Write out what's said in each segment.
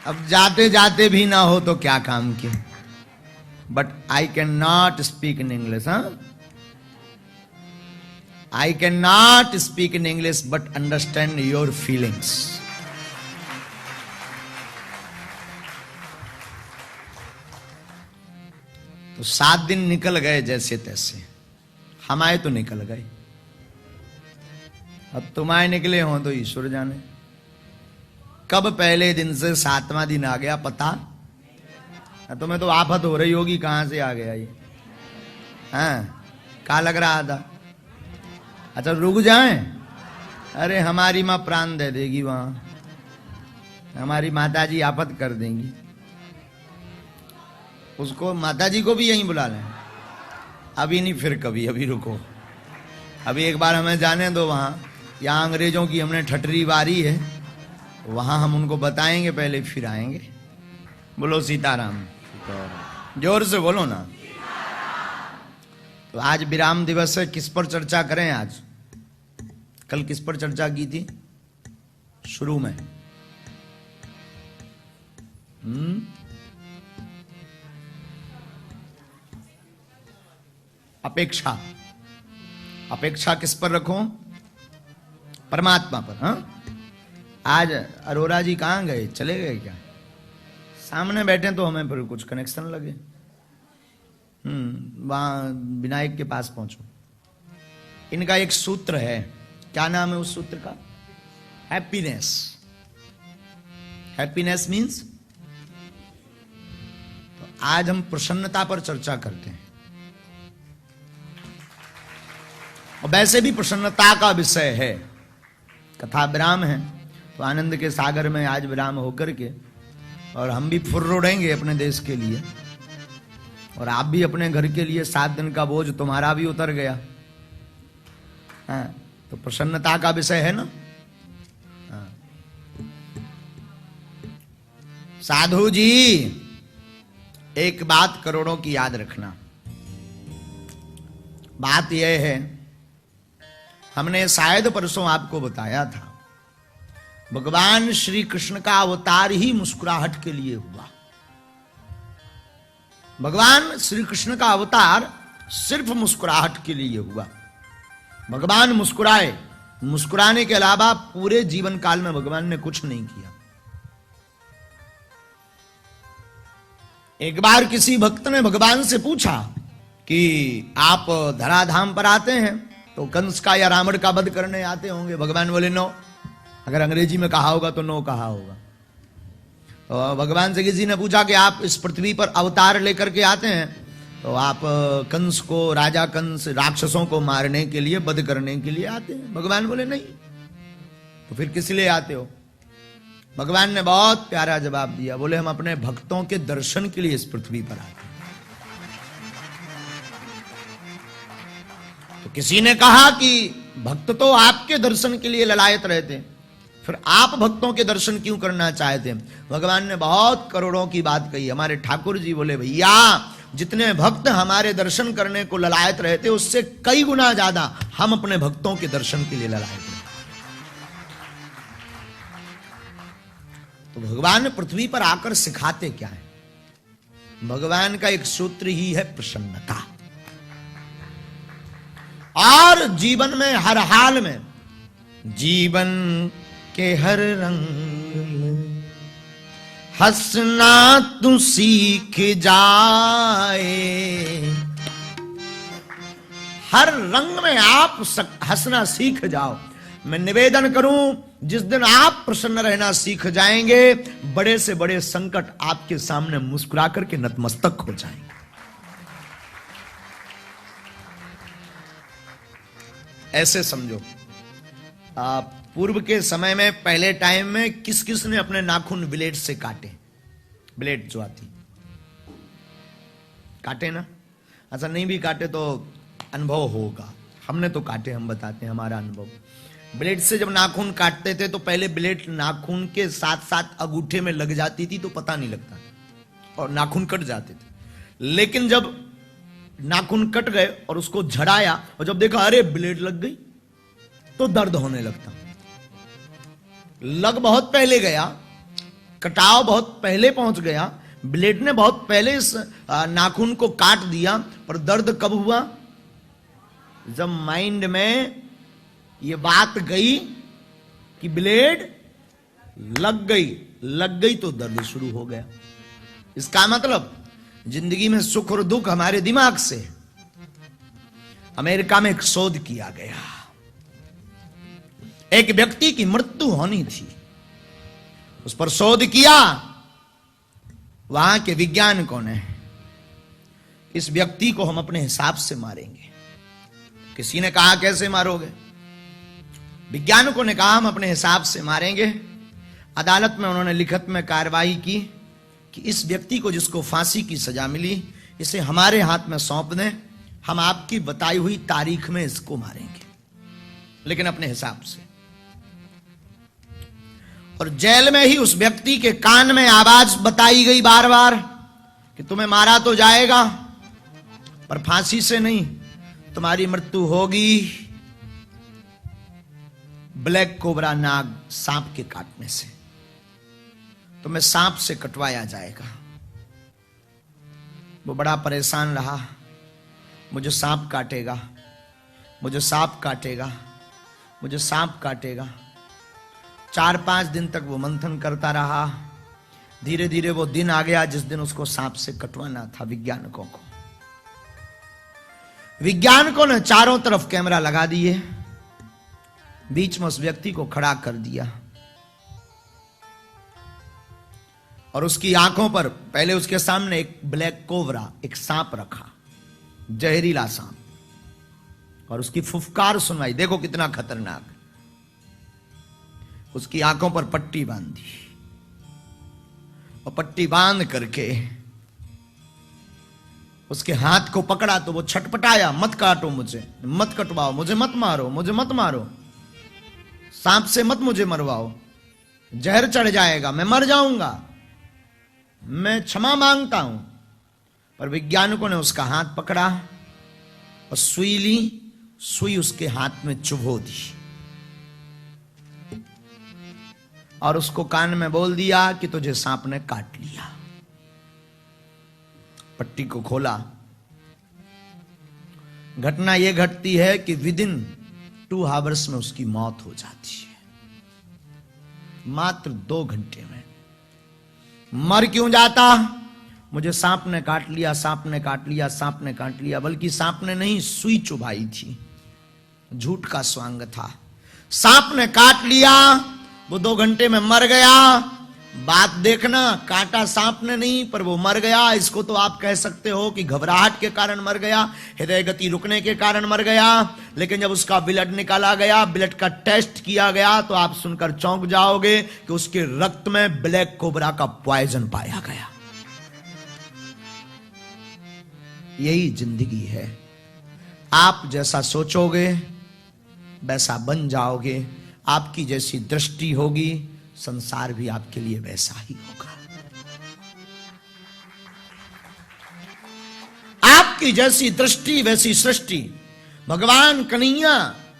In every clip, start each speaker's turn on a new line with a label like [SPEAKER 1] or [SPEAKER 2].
[SPEAKER 1] अब जाते जाते भी ना हो तो क्या काम के। But I can not speak in English. हाँ, I can not speak in English but understand your feelings. तो 7 दिन निकल गए जैसे तैसे, हम आए तो निकल गए। अब तुम आए निकले हो तो ईश्वर जाने कब पहले दिन से 7वां दिन आ गया पता। तुम्हें तो आफत हो रही होगी, कहां से आ गया ये। हाँ, क्या लग रहा था। अच्छा रुक जाएं, अरे हमारी माँ प्राण दे देगी वहां, हमारी माताजी आफत कर देंगी। उसको माताजी को भी यहीं बुला लें। अभी नहीं, फिर कभी, अभी रुको, अभी एक बार हमें जाने दो वहां। यहाँ अंग्रेजों की हमने ठटरी वारी है, वहां हम उनको बताएंगे पहले, फिर आएंगे। बोलो सीताराम, जोर से बोलो ना। तो आज विराम दिवस है, किस पर चर्चा करें आज। कल किस पर चर्चा की थी शुरू में। अपेक्षा। अपेक्षा किस पर रखो, परमात्मा पर। हाँ, आज अरोरा जी कहां गए, चले गए क्या। सामने बैठे तो हमें फिर कुछ कनेक्शन लगे। वहां विनायक के पास पहुंचो। इनका एक सूत्र है, क्या नाम है उस सूत्र का, हैप्पीनेस। हैप्पीनेस मीन्स, तो आज हम प्रसन्नता पर चर्चा करते हैं। और वैसे भी प्रसन्नता का विषय है, कथा विराम है, तो आनंद के सागर में आज विराम होकर के, और हम भी फुर्र उड़ेंगे अपने देश के लिए, और आप भी अपने घर के लिए। 7 दिन का बोझ तुम्हारा भी उतर गया। हाँ, तो प्रसन्नता का विषय है ना। हाँ। साधु जी, एक बात करोड़ों की याद रखना। बात यह है, हमने शायद परसों आपको बताया था, भगवान श्री कृष्ण का अवतार ही मुस्कुराहट के लिए हुआ। भगवान श्री कृष्ण का अवतार सिर्फ मुस्कुराहट के लिए हुआ। भगवान मुस्कुराए, मुस्कुराने के अलावा पूरे जीवन काल में भगवान ने कुछ नहीं किया। एक बार किसी भक्त ने भगवान से पूछा कि आप धराधाम पर आते हैं तो कंस का या रावण का वध करने आते होंगे। भगवान बोले नो। अगर अंग्रेजी में कहा होगा तो नो कहा होगा। तो भगवान से किसी ने पूछा कि आप इस पृथ्वी पर अवतार लेकर के आते हैं तो आप कंस को, राजा कंस, राक्षसों को मारने के लिए, वध करने के लिए आते हैं। भगवान बोले नहीं। तो फिर किस लिए आते हो। भगवान ने बहुत प्यारा जवाब दिया, बोले हम अपने भक्तों के दर्शन के लिए इस पृथ्वी पर आते हैं। तो किसी ने कहा कि भक्त तो आपके दर्शन के लिए ललायत रहते, फिर आप भक्तों के दर्शन क्यों करना चाहते हैं। भगवान ने बहुत करोड़ों की बात कही। हमारे ठाकुर जी बोले भैया, जितने भक्त हमारे दर्शन करने को ललायत रहते उससे कई गुना ज्यादा हम अपने भक्तों के दर्शन के लिए ललायत रहते। तो भगवान पृथ्वी पर आकर सिखाते क्या है। भगवान का एक सूत्र ही है प्रसन्नता। और जीवन में हर हाल में, जीवन के हर रंग में हंसना तू सीख जाए। हर रंग में आप हंसना सीख जाओ। मैं निवेदन करूं, जिस दिन आप प्रसन्न रहना सीख जाएंगे, बड़े से बड़े संकट आपके सामने मुस्कुरा करके नतमस्तक हो जाएंगे। ऐसे समझो, आप पूर्व के समय में, पहले टाइम में किस किस ने अपने नाखून ब्लेड से काटे। ब्लेड जो आती काटे ना। अच्छा नहीं भी काटे तो अनुभव होगा। हमने तो काटे, हम बताते हैं हमारा अनुभव। ब्लेड से जब नाखून काटते थे तो पहले ब्लेड नाखून के साथ साथ अंगूठे में लग जाती थी तो पता नहीं लगता और नाखून कट जाते थे। लेकिन जब नाखून कट गए और उसको झड़ाया और जब देखा अरे ब्लेड लग गई तो दर्द होने लगता। लग बहुत पहले गया, कटाव बहुत पहले पहुंच गया, ब्लेड ने बहुत पहले इस नाखून को काट दिया, पर दर्द कब हुआ? जब माइंड में ये बात गई कि ब्लेड लग गई तो दर्द शुरू हो गया। इसका मतलब जिंदगी में सुख और दुख हमारे दिमाग से। अमेरिका में एक शोध किया गया, एक व्यक्ति की मृत्यु होनी थी, उस पर शोध किया वहां के वैज्ञानिकों ने। इस व्यक्ति को हम अपने हिसाब से मारेंगे। किसी ने कहा कैसे मारोगे? वैज्ञानिकों ने कहा हम अपने हिसाब से मारेंगे। अदालत में उन्होंने लिखित में कार्रवाई की कि इस व्यक्ति को जिसको फांसी की सजा मिली, इसे हमारे हाथ में सौंप दें, हम आपकी बताई हुई तारीख में इसको मारेंगे, लेकिन अपने हिसाब से। और जेल में ही उस व्यक्ति के कान में आवाज बताई गई बार बार कि तुम्हें मारा तो जाएगा, पर फांसी से नहीं, तुम्हारी मृत्यु होगी ब्लैक कोबरा नाग सांप के काटने से, तुम्हें सांप से कटवाया जाएगा। वो बड़ा परेशान रहा, मुझे सांप काटेगा, मुझे सांप काटेगा, मुझे सांप काटेगा। 4-5 दिन तक वो मंथन करता रहा। धीरे धीरे वो दिन आ गया जिस दिन उसको सांप से कटवाना था। वैज्ञानिकों ने चारों तरफ कैमरा लगा दिए, बीच में उस व्यक्ति को खड़ा कर दिया और उसकी आंखों पर पहले उसके सामने एक ब्लैक कोबरा, एक सांप रखा, जहरीला सांप, और उसकी फुफकार सुनवाई। देखो कितना खतरनाक। उसकी आंखों पर पट्टी बांधी और पट्टी बांध करके उसके हाथ को पकड़ा तो वो छटपटाया, मत काटो मुझे, मत कटवाओ मुझे, मत मारो मुझे, मत मारो, सांप से मत मुझे मरवाओ, जहर चढ़ जाएगा, मैं मर जाऊंगा, मैं क्षमा मांगता हूं। पर वैज्ञानिकों ने उसका हाथ पकड़ा और सुई ली, सुई उसके हाथ में चुभो दी और उसको कान में बोल दिया कि तुझे सांप ने काट लिया। पट्टी को खोला। घटना यह घटती है कि विदिन 2 आवर्स में उसकी मौत हो जाती है, मात्र 2 घंटे में। मर क्यों जाता? मुझे सांप ने काट लिया, सांप ने काट लिया, सांप ने काट लिया। बल्कि सांप ने नहीं, सुई चुभाई थी, झूठ का स्वांग था। सांप ने काट लिया, वो 2 घंटे में मर गया। बात देखना, काटा सांप ने नहीं, पर वो मर गया। इसको तो आप कह सकते हो कि घबराहट के कारण मर गया, हृदय गति रुकने के कारण मर गया। लेकिन जब उसका ब्लड निकाला गया, ब्लड का टेस्ट किया गया, तो आप सुनकर चौंक जाओगे कि उसके रक्त में ब्लैक कोबरा का पॉइजन पाया गया। यही जिंदगी है। आप जैसा सोचोगे वैसा बन जाओगे। आपकी जैसी दृष्टि होगी, संसार भी आपके लिए वैसा ही होगा। आपकी जैसी दृष्टि वैसी सृष्टि। भगवान कन्हैया,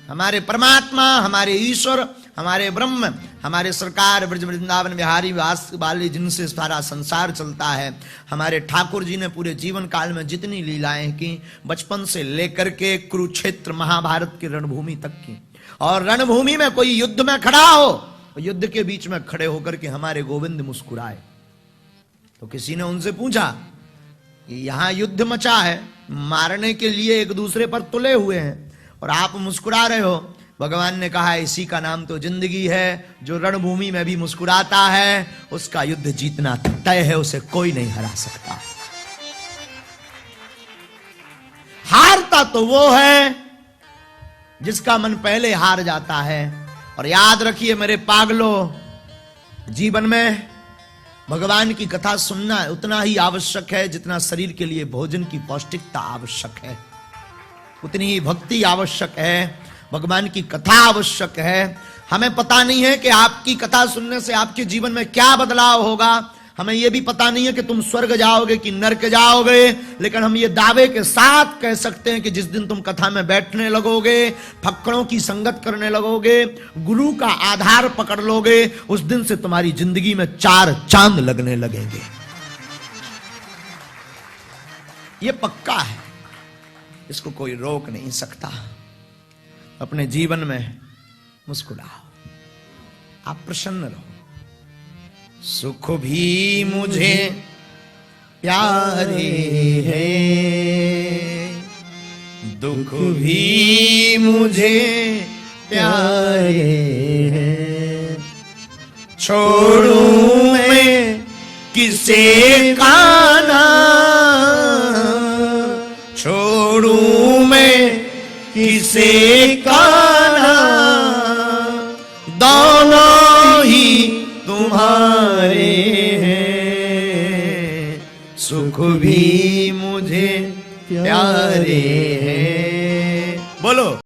[SPEAKER 1] हमारे परमात्मा, हमारे ईश्वर, हमारे ब्रह्म, हमारे सरकार ब्रज वृंदावन बिहारी वास वाले, जिनसे सारा संसार चलता है, हमारे ठाकुर जी ने पूरे जीवन काल में जितनी लीलाएं की, बचपन से लेकर के कुरुक्षेत्र महाभारत की रणभूमि तक की। और रणभूमि में कोई युद्ध में खड़ा हो, युद्ध के बीच में खड़े होकर के हमारे गोविंद मुस्कुराए, तो किसी ने उनसे पूछा कि यहां युद्ध मचा है, मारने के लिए एक दूसरे पर तुले हुए हैं और आप मुस्कुरा रहे हो। भगवान ने कहा, इसी का नाम तो जिंदगी है। जो रणभूमि में भी मुस्कुराता है, उसका युद्ध जीतना तय है, उसे कोई नहीं हरा सकता। हारता तो वो है जिसका मन पहले हार जाता है। और याद रखिए मेरे पागलों, जीवन में भगवान की कथा सुनना उतना ही आवश्यक है जितना शरीर के लिए भोजन की पौष्टिकता आवश्यक है, उतनी ही भक्ति आवश्यक है, भगवान की कथा आवश्यक है। हमें पता नहीं है कि आपकी कथा सुनने से आपके जीवन में क्या बदलाव होगा, हमें यह भी पता नहीं है कि तुम स्वर्ग जाओगे कि नरक जाओगे, लेकिन हम ये दावे के साथ कह सकते हैं कि जिस दिन तुम कथा में बैठने लगोगे, फक्कड़ों की संगत करने लगोगे, गुरु का आधार पकड़ लोगे, उस दिन से तुम्हारी जिंदगी में 4 चांद लगने लगेंगे। ये पक्का है, इसको कोई रोक नहीं सकता। अपने जीवन में मुस्कुराओ, आप प्रसन्न रहो। सुख भी मुझे प्यारे हैं, दुख भी मुझे प्यारे हैं, छोड़ूं मैं किसे का नाम